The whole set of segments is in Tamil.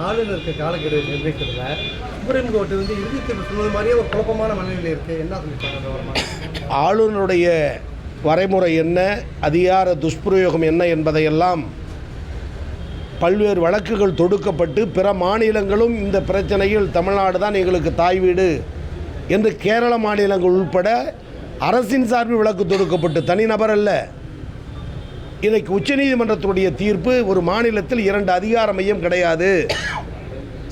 ஆளுநருக்கு காலக்கெடு நிர்ணயிக்கிறதுல சுப்ரீம் கோர்ட்டு இறுதி தீர்ப்பு சொன்னது மாதிரியே ஒரு குழப்பமான மனநிலையில் இருக்குது. என்ன சொல்லியிருக்காங்க? ஆளுநருடைய வரைமுறை என்ன, அதிகார துஷ்பிரயோகம் என்ன என்பதையெல்லாம் பல்வேறு வழக்குகள் தொடுக்கப்பட்டு பிற மாநிலங்களும் இந்த பிரச்சனையில் தமிழ்நாடு தான் எங்களுக்கு தாய் வீடு என்று கேரள மாநிலங்கள் உட்பட அரசின் சார்பில் வழக்கு தொடுக்கப்பட்டு, தனிநபர் அல்ல. இன்றைக்கு உச்சநீதிமன்றத்துடைய தீர்ப்பு, ஒரு மாநிலத்தில் 2 அதிகார மையம் கிடையாது,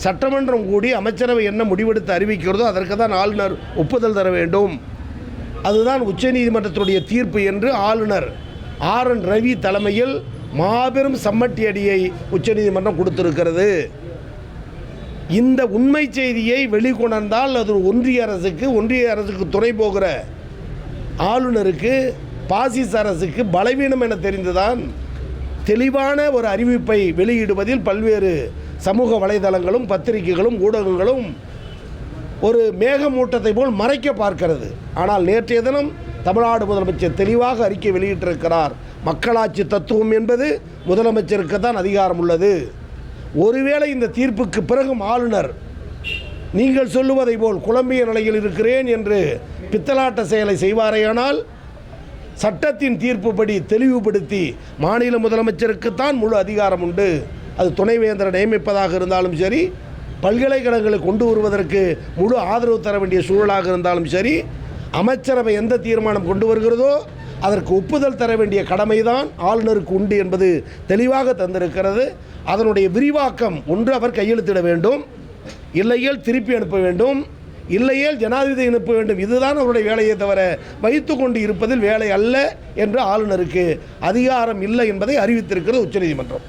சட்டமன்றம் கூடி அமைச்சரவை என்ன முடிவெடுத்து அறிவிக்கிறதோ அதற்கு தான் ஆளுநர் ஒப்புதல் தர வேண்டும், அதுதான் உச்சநீதிமன்றத்துடைய தீர்ப்பு என்று ஆளுநர் RN ரவி தலைமையில் மாபெரும் சம்மட்டி அடியை உச்சநீதிமன்றம் கொடுத்திருக்கிறது. இந்த உண்மை செய்தியை வெளிக்கொணர்ந்தால் அது ஒன்றிய அரசுக்கு துணை போகிற ஆளுநருக்கு, பாசிச அரசுக்கு பலவீனம் என தெரிந்துதான் தெளிவான ஒரு அறிவிப்பை வெளியிடுவதில் பல்வேறு சமூக வலைதளங்களும் பத்திரிகைகளும் ஊடகங்களும் ஒரு மேகமூட்டத்தை போல் மறைக்க பார்க்கிறது. ஆனால் நேற்றைய தினம் தமிழ்நாடு முதலமைச்சர் தெளிவாக அறிக்கை வெளியிட்டிருக்கிறார். மக்களாட்சி தத்துவம் என்பது முதலமைச்சருக்கு தான் அதிகாரம் உள்ளது. ஒருவேளை இந்த தீர்ப்புக்கு பிறகும் ஆளுநர் நீங்கள் சொல்லுவதை போல் குழம்பிய நிலையில் இருக்கிறேன் என்று பித்தலாட்ட செயலை செய்வாரேயானால், சட்டத்தின் தீர்ப்புப்படி தெளிவுபடுத்தி மாநில முதலமைச்சருக்குத்தான் முழு அதிகாரம் உண்டு, அது துணைவேந்தரை நியமிப்பதாக இருந்தாலும் சரி, பல்கலைக்கழகங்களை கொண்டு வருவதற்கு முழு ஆதரவு தர வேண்டிய சூழலாக இருந்தாலும் சரி, அமைச்சரவை எந்த தீர்மானம் கொண்டு வருகிறதோ அதற்கு ஒப்புதல் தர வேண்டிய கடமைதான் ஆளுநருக்கு உண்டு என்பது தெளிவாக தந்திருக்கிறது. அதனுடைய விரிவாக்கம், ஒன்று அவர் கையெழுத்திட வேண்டும், இல்லையேல் திருப்பி அனுப்ப வேண்டும், இல்லையேல் ஜனாதிபதி அனுப்ப வேண்டும். இதுதான் அவருடைய வேலையை தவிர வைத்து கொண்டு இருப்பதில் வேலை அல்ல என்று ஆளுநருக்கு அதிகாரம் இல்லை என்பதை அறிவித்திருக்கிறது உச்சநீதிமன்றம்.